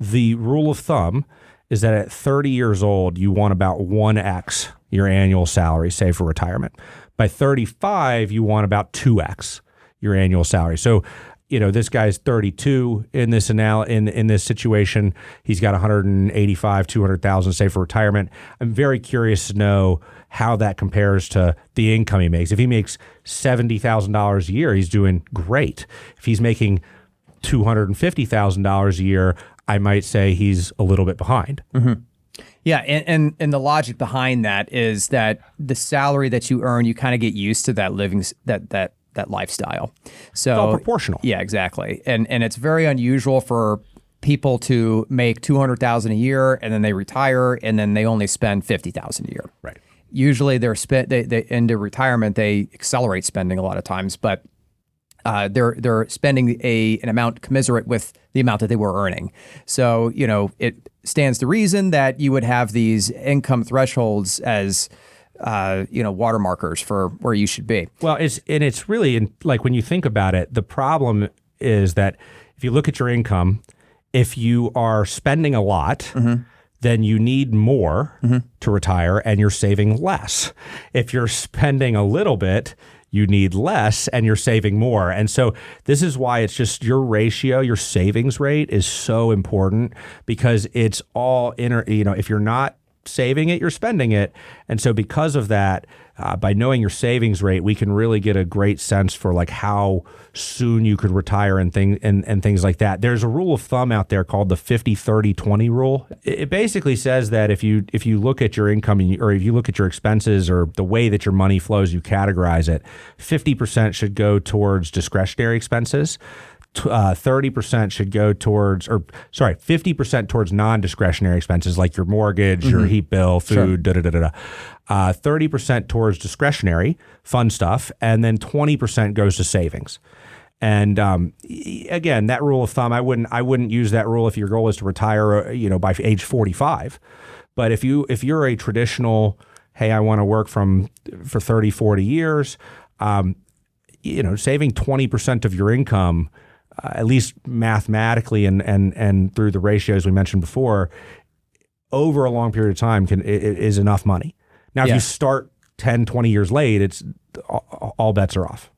the rule of thumb is that at 30 years old, you want about 1x your annual salary saved for retirement. By 35, you want about 2x your annual salary. So, this guy's 32 in this in this situation. He's got 185, 200,000 saved for retirement. I'm very curious to know how that compares to the income he makes. If he makes $70,000 a year, he's doing great. If he's making $250,000 a year, I might say he's a little bit behind. Mm-hmm. Yeah, and the logic behind that is that the salary that you earn, you kind of get used to that living that lifestyle. So it's all proportional. Yeah, exactly. And it's very unusual for people to make $200,000 a year and then they retire and then they only spend $50,000 a year. Right. Usually they into retirement, they accelerate spending a lot of times, but they're spending an amount commensurate with the amount that they were earning. So, it stands to reason that you would have these income thresholds as water markers for where you should be. Well, it's really like when you think about it, the problem is that if you look at your income, if you are spending a lot, then you need more to retire and you're saving less. If you're spending a little bit, you need less and you're saving more. And so this is why it's just your ratio, your savings rate is so important, because it's all if you're not saving it, you're spending it. And so because of that, by knowing your savings rate, we can really get a great sense for like how soon you could retire and things like that. There's a rule of thumb out there called the 50-30-20 rule. It basically says that if you look at your income or if you look at your expenses or the way that your money flows, you categorize it, 50% should go towards discretionary expenses. 30% should go towards, 50% towards non-discretionary expenses like your mortgage, your heat bill, food, 30% towards discretionary, fun stuff, and then 20% goes to savings. And again, that rule of thumb, I wouldn't use that rule if your goal is to retire, by age 45. But if you're a traditional, hey, I want to work for 30, 40 years, saving 20% of your income, at least mathematically and through the ratios we mentioned before, over a long period of time is enough money. Now, if you start 10, 20 years late, it's all bets are off.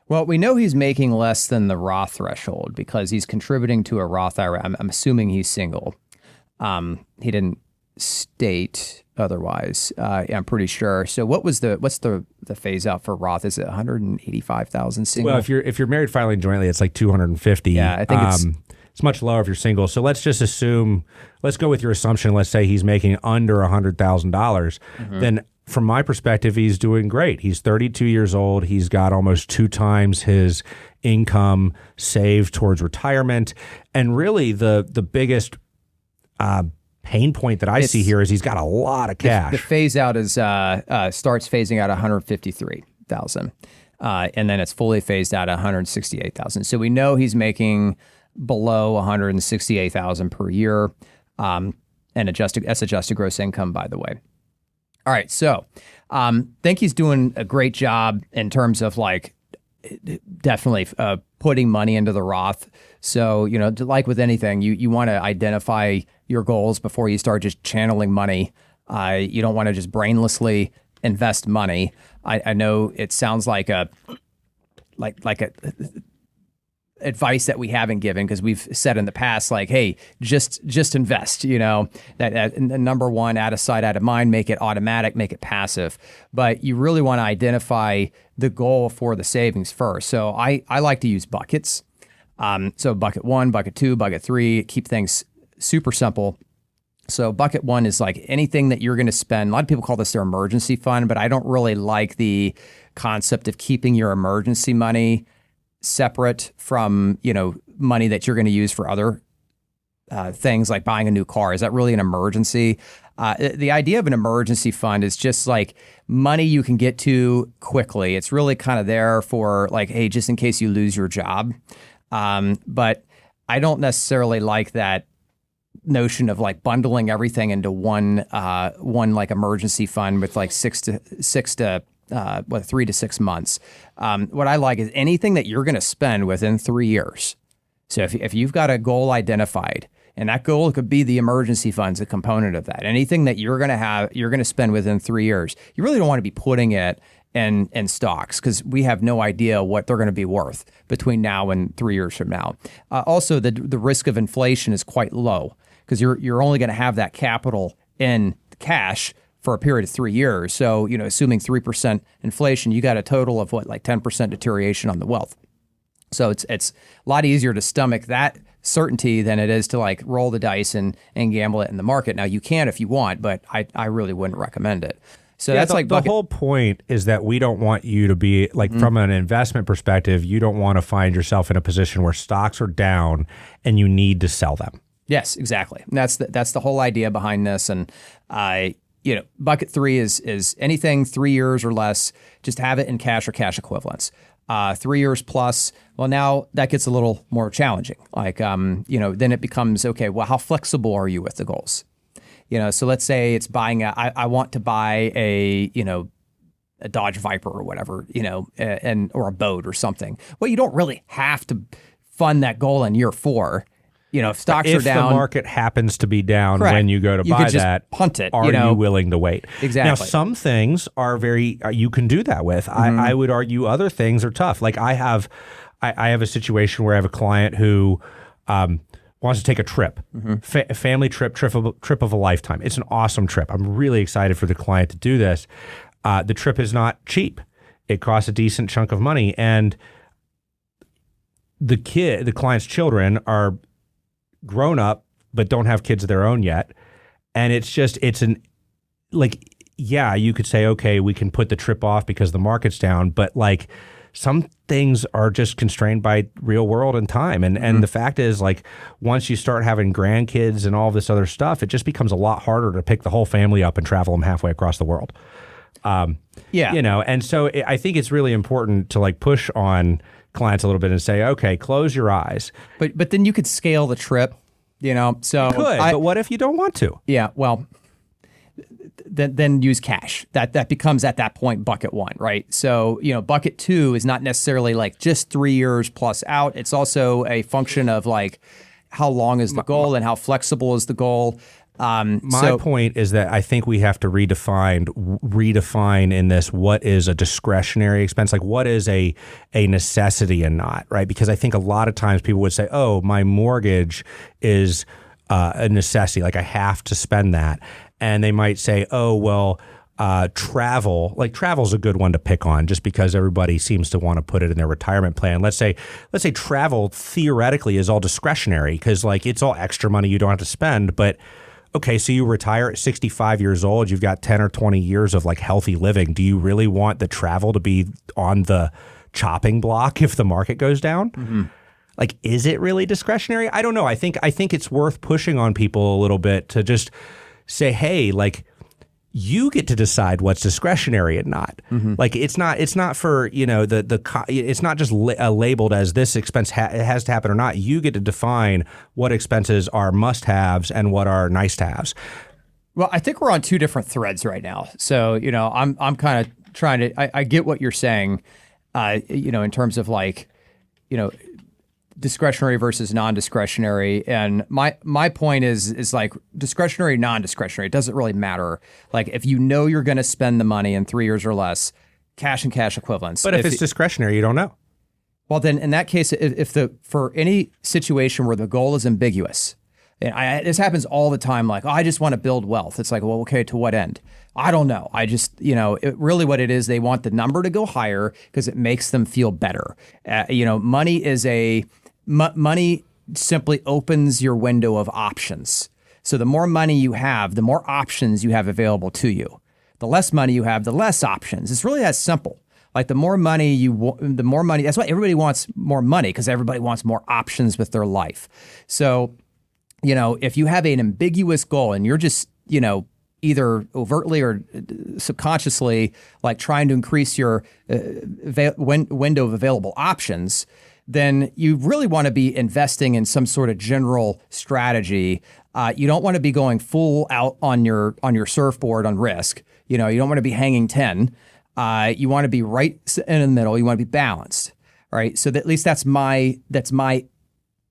Well, we know he's making less than the Roth threshold because he's contributing to a Roth IRA. I'm assuming he's single. He didn't state otherwise. I'm pretty sure. So what's the phase out for Roth? Is it 185,000 single? Well, if you're married filing jointly, it's like 250. Yeah, I think it's much lower if you're single. So let's just assume, let's go with your assumption. Let's say he's making under $100,000. Then from my perspective, he's doing great. He's 32 years old. He's got almost 2 times his income saved towards retirement. And really the biggest pain point that I see here is he's got a lot of cash. The phase out is starts phasing out 153,000, and then it's fully phased out at 168,000. So we know he's making below 168,000 per year, and that's adjusted gross income, by the way. All right, so think he's doing a great job in terms of like definitely putting money into the Roth. So, like with anything, you want to identify your goals before you start just channeling money. You don't want to just brainlessly invest money. I know it sounds like a advice that we haven't given, because we've said in the past, like, hey, just invest, that number one, out of sight, out of mind, make it automatic, make it passive. But you really want to identify the goal for the savings first. So I like to use buckets. So bucket 1, bucket 2, bucket 3, keep things super simple. So bucket 1 is like anything that you're going to spend. A lot of people call this their emergency fund, but I don't really like the concept of keeping your emergency money separate from, money that you're going to use for other things like buying a new car. Is that really an emergency? The idea of an emergency fund is just like money you can get to quickly. It's really kind of there for like, hey, just in case you lose your job. But I don't necessarily like that notion of like bundling everything into one like emergency fund with like 3 to 6 months. What I like is anything that you're going to spend within 3 years. So if you've got a goal identified, and that goal could be the emergency funds, a component of that. Anything that you're going to spend within 3 years, you really don't want to be putting it in stocks, because we have no idea what they're going to be worth between now and 3 years from now. Also, the risk of inflation is quite low, because you're only going to have that capital in cash for a period of 3 years. So, assuming 3% inflation, you got a total of like 10% deterioration on the wealth. So it's a lot easier to stomach that certainty than it is to like roll the dice and gamble it in the market. Now you can if you want, but I really wouldn't recommend it. So that's like the whole point is that we don't want you to be like, from an investment perspective, you don't want to find yourself in a position where stocks are down and you need to sell them. Yes, exactly. And that's the whole idea behind this. And bucket 3 is anything 3 years or less, just have it in cash or cash equivalents. 3 years plus, well, now that gets a little more challenging. Like, then it becomes, okay, well, how flexible are you with the goals? So let's say it's buying I want to buy a Dodge Viper or whatever, or a boat or something. Well, you don't really have to fund that goal in year 4. If stocks are down, if the market happens to be down correct, when you go to you buy could just that, punt it. Are you willing to wait? Exactly. Now, some things are you can do that with. I would argue other things are tough. Like I have a situation where I have a client who wants to take a trip, family trip of a lifetime. It's an awesome trip. I'm really excited for the client to do this. The trip is not cheap. It costs a decent chunk of money, and the client's children are grown up but don't have kids of their own yet. And you could say, okay, we can put the trip off because the market's down, but like some things are just constrained by real world and time. And the fact is, like, once you start having grandkids and all this other stuff, it just becomes a lot harder to pick the whole family up and travel them halfway across the world. And so I think it's really important to like push on clients a little bit and say, okay, close your eyes. But then you could scale the trip, so you could, but what if you don't want to? Yeah, well, then use cash. That becomes at that point bucket 1, right? So, bucket 2 is not necessarily like just 3 years plus out. It's also a function of like how long is the goal and how flexible is the goal. My point is that I think we have to redefine in this what is a discretionary expense, like what is a necessity and not, right? Because I think a lot of times people would say, oh, my mortgage is a necessity, like I have to spend that. And they might say, oh, well, travel's a good one to pick on just because everybody seems to want to put it in their retirement plan. Let's say travel theoretically is all discretionary because like it's all extra money you don't have to spend, but okay, so you retire at 65 years old, you've got 10 or 20 years of like healthy living. Do you really want the travel to be on the chopping block if the market goes down? Mm-hmm. Like, is it really discretionary? I don't know. I think it's worth pushing on people a little bit to just say, hey, like, you get to decide what's discretionary and not. Mm-hmm. Like it's not for it's not just labeled as this expense it has to happen or not. You get to define what expenses are must-haves and what are nice-to-haves. Well, I think we're on 2 different threads right now. So I'm kind of trying to. I get what you're saying. In terms of like, discretionary versus non-discretionary. And my point is like discretionary, non-discretionary. It doesn't really matter. Like if you're going to spend the money in 3 years or less, cash and cash equivalents. But if it's discretionary, you don't know. Well, then in that case, for any situation where the goal is ambiguous, and this happens all the time, like, oh, I just want to build wealth. It's like, well, okay, to what end? I don't know. I just, really what it is, they want the number to go higher because it makes them feel better. Money simply opens your window of options. So the more money you have, the more options you have available to you. The less money you have, the less options. It's really that simple. Like the more money that's why everybody wants more money, because everybody wants more options with their life. So, if you have an ambiguous goal and you're just, either overtly or subconsciously like trying to increase your window of available options, then you really want to be investing in some sort of general strategy. You don't want to be going full out on your surfboard on risk. You don't want to be hanging 10. You want to be right in the middle. You want to be balanced, right? So at least that's my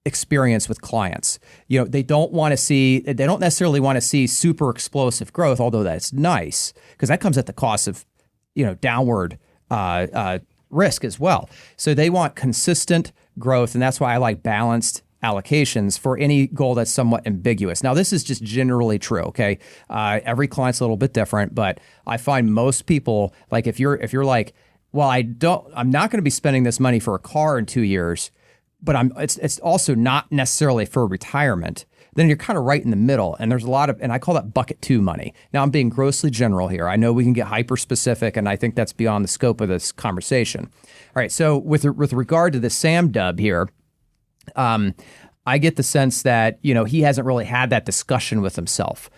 experience with clients. They don't necessarily want to see super explosive growth, although that's nice because that comes at the cost of, downward risk as well. So they want consistent growth, and that's why I like balanced allocations for any goal that's somewhat ambiguous. Now, this is just generally true, okay? Every client's a little bit different, but I find most people, like if you're like, well, I'm not going to be spending this money for a car in 2 years, but it's also not necessarily for retirement, then you're kind of right in the middle. And there's a lot of, and I call that bucket 2 money. Now I'm being grossly general here. I know we can get hyper specific, and I think that's beyond the scope of this conversation. All right. So with regard to the Sam dub here, I get the sense that, he hasn't really had that discussion with himself.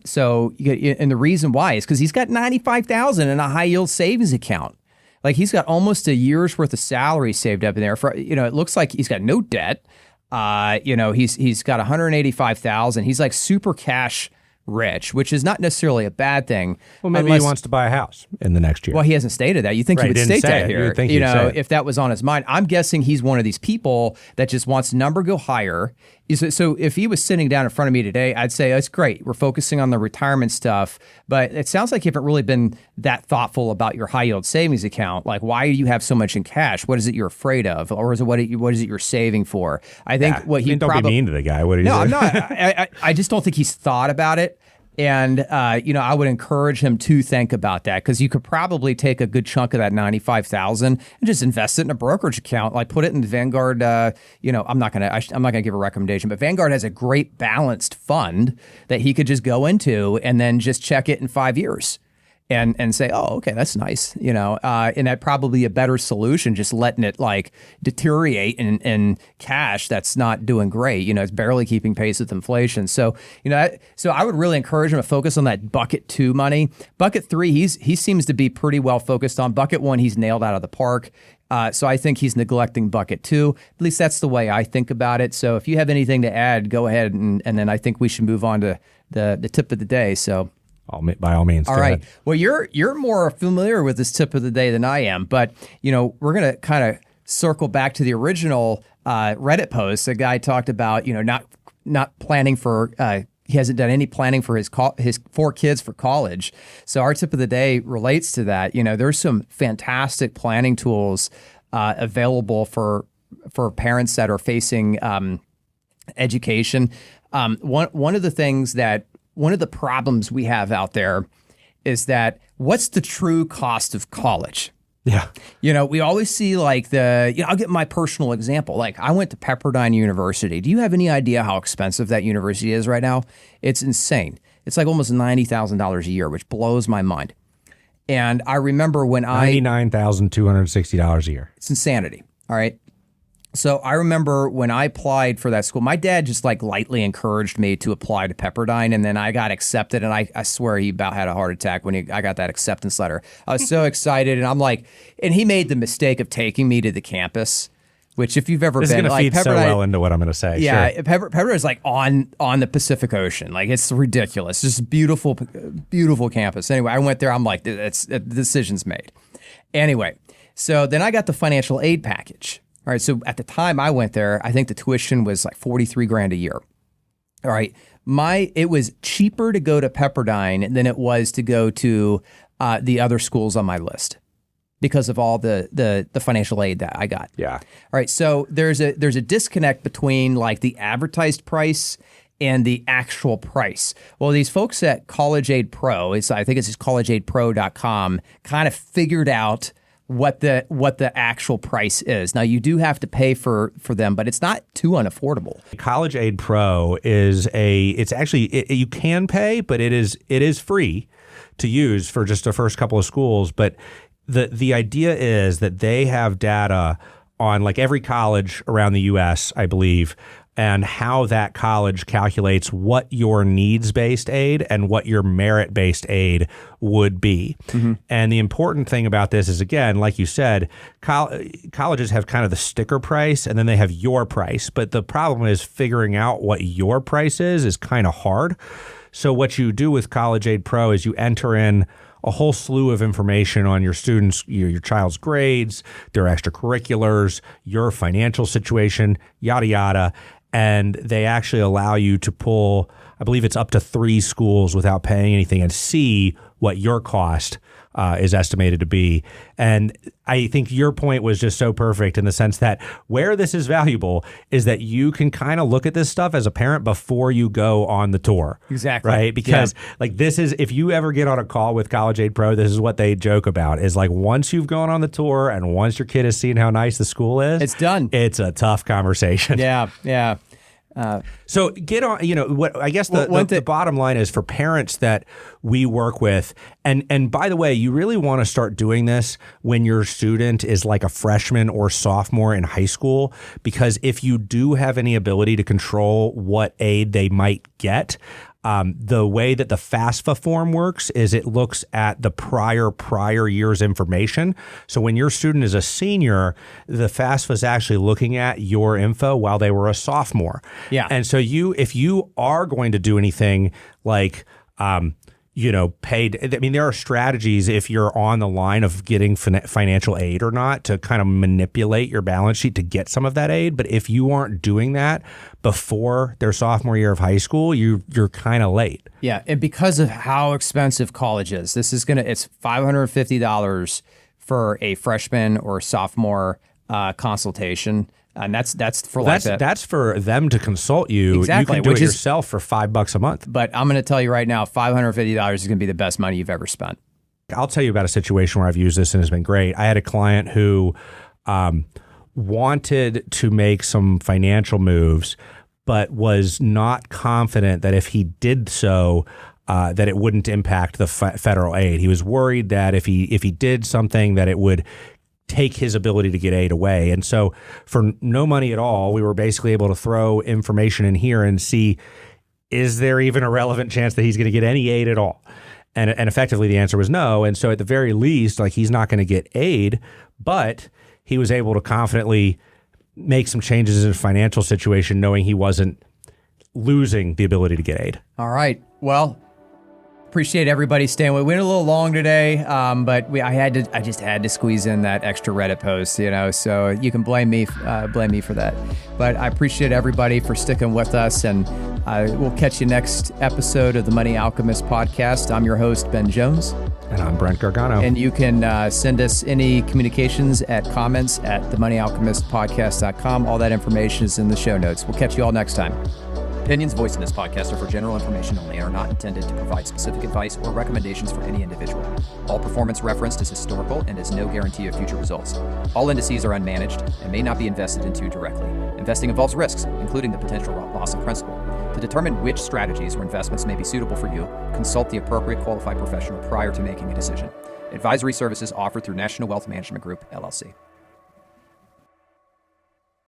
So and the reason why is because he's got $95,000 in a high yield savings account. Like he's got almost a year's worth of salary saved up in there. For it looks like he's got no debt. He's got $185,000. He's like super cash rich, which is not necessarily a bad thing. Well, maybe he wants to buy a house in the next year. Well, he hasn't stated that. You think he would state that here? If that was on his mind. I'm guessing he's one of these people that just wants the number go higher. So if he was sitting down in front of me today, I'd say, it's great. We're focusing on the retirement stuff. But it sounds like you haven't really been that thoughtful about your high yield savings account. Like, why do you have so much in cash? What is it you're afraid of? Or is it what is it you're saving for? I think don't be mean to the guy. What do you say? No, I'm not. I just don't think he's thought about it. And, I would encourage him to think about that because you could probably take a good chunk of that $95,000 and just invest it in a brokerage account, like put it in Vanguard. I'm not going to give a recommendation, but Vanguard has a great balanced fund that he could just go into and then just check it in 5 years. And say, oh, okay, that's nice, and that probably a better solution, just letting it like deteriorate in cash that's not doing great. It's barely keeping pace with inflation. So, so I would really encourage him to focus on that bucket 2 money. Bucket 3, he seems to be pretty well focused on. Bucket 1, he's nailed out of the park. So I think he's neglecting bucket 2. At least that's the way I think about it. So if you have anything to add, go ahead, and then I think we should move on to the tip of the day. So. By all means. All right. Well, you're more familiar with this tip of the day than I am, but we're gonna kind of circle back to the original Reddit post. A guy talked about not planning for. He hasn't done any planning for his 4 kids for college. So our tip of the day relates to that. There's some fantastic planning tools available for parents that are facing education. One of the problems we have out there is that what's the true cost of college? Yeah. We always see like I'll get my personal example. Like I went to Pepperdine University. Do you have any idea how expensive that university is right now? It's insane. It's like almost $90,000 a year, which blows my mind. And I remember when $99,260 a year. It's insanity. All right. So I remember when I applied for that school, my dad just like lightly encouraged me to apply to Pepperdine, and then I got accepted, and I swear he about had a heart attack when I got that acceptance letter. I was so excited, and I'm like, and he made the mistake of taking me to the campus, which if you've ever been, this is going to feed so well into what I'm going to say. Yeah, sure. Pepperdine is like on the Pacific Ocean, like it's ridiculous, just beautiful campus. Anyway, I went there. I'm like, the decision's made. Anyway, so then I got the financial aid package. All right, so at the time I went there, I think the tuition was like $43,000 a year. All right, it was cheaper to go to Pepperdine than it was to go to the other schools on my list because of all the financial aid that I got. Yeah. All right, so there's a disconnect between like the advertised price and the actual price. Well, these folks at College Aid Pro, I think it's just collegeaidpro.com, kind of figured out what the actual price is. Now you do have to pay for them, but it's not too unaffordable. College Aid Pro is you can pay, but it is free to use for just the first couple of schools. But the idea is that they have data on like every college around the US, I believe, and how that college calculates what your needs-based aid and what your merit-based aid would be. Mm-hmm. And the important thing about this is, again, like you said, colleges have kind of the sticker price, and then they have your price. But the problem is figuring out what your price is kind of hard. So what you do with College Aid Pro is you enter in a whole slew of information on your students, your child's grades, their extracurriculars, your financial situation, yada, yada. And they actually allow you to pull, I believe it's up to 3 schools without paying anything and see what your cost is estimated to be. And I think your point was just so perfect in the sense that where this is valuable is that you can kind of look at this stuff as a parent before you go on the tour. Exactly. Right? Because like this is, if you ever get on a call with College Aid Pro, this is what they joke about is like once you've gone on the tour and once your kid has seen how nice the school is, it's done. It's a tough conversation. Yeah. Yeah. So get on, what I guess the bottom line is for parents that we work with. And by the way, you really want to start doing this when your student is like a freshman or sophomore in high school, because if you do have any ability to control what aid they might get, The way that the FAFSA form works is it looks at the prior year's information. So when your student is a senior, the FAFSA is actually looking at your info while they were a sophomore. Yeah. And so if you are going to do anything like paid. I mean, there are strategies if you're on the line of getting financial aid or not to kind of manipulate your balance sheet to get some of that aid. But if you aren't doing that before their sophomore year of high school, you're kind of late. Yeah, and because of how expensive college is, it's $550 for a freshman or sophomore consultation. And that's for that's for them to consult you. Exactly, You can do it yourself for $5 a month. But I'm going to tell you right now, $550 is going to be the best money you've ever spent. I'll tell you about a situation where I've used this and it's been great. I had a client who wanted to make some financial moves, but was not confident that if he did so, that it wouldn't impact the federal aid. He was worried that if he did something, that it would take his ability to get aid away. And so for no money at all, we were basically able to throw information in here and see, is there even a relevant chance that he's going to get any aid at all? And effectively the answer was no. And so at the very least, like, he's not going to get aid, but he was able to confidently make some changes in his financial situation, knowing he wasn't losing the ability to get aid. All right. Well, appreciate everybody staying with. We went a little long today, but I just had to squeeze in that extra Reddit post, so you can blame me for that. But I appreciate everybody for sticking with us, and we'll catch you next episode of the Money Alchemist Podcast. I'm your host, Ben Jones. And I'm Brent Gargano. And you can send us any communications at comments@themoneyalchemistpodcast.com. All that information is in the show notes. We'll catch you all next time. Opinions voiced in this podcast are for general information only and are not intended to provide specific advice or recommendations for any individual. All performance referenced is historical and is no guarantee of future results. All indices are unmanaged and may not be invested into directly. Investing involves risks, including the potential loss of principal. To determine which strategies or investments may be suitable for you, consult the appropriate qualified professional prior to making a decision. Advisory services offered through National Wealth Management Group, LLC.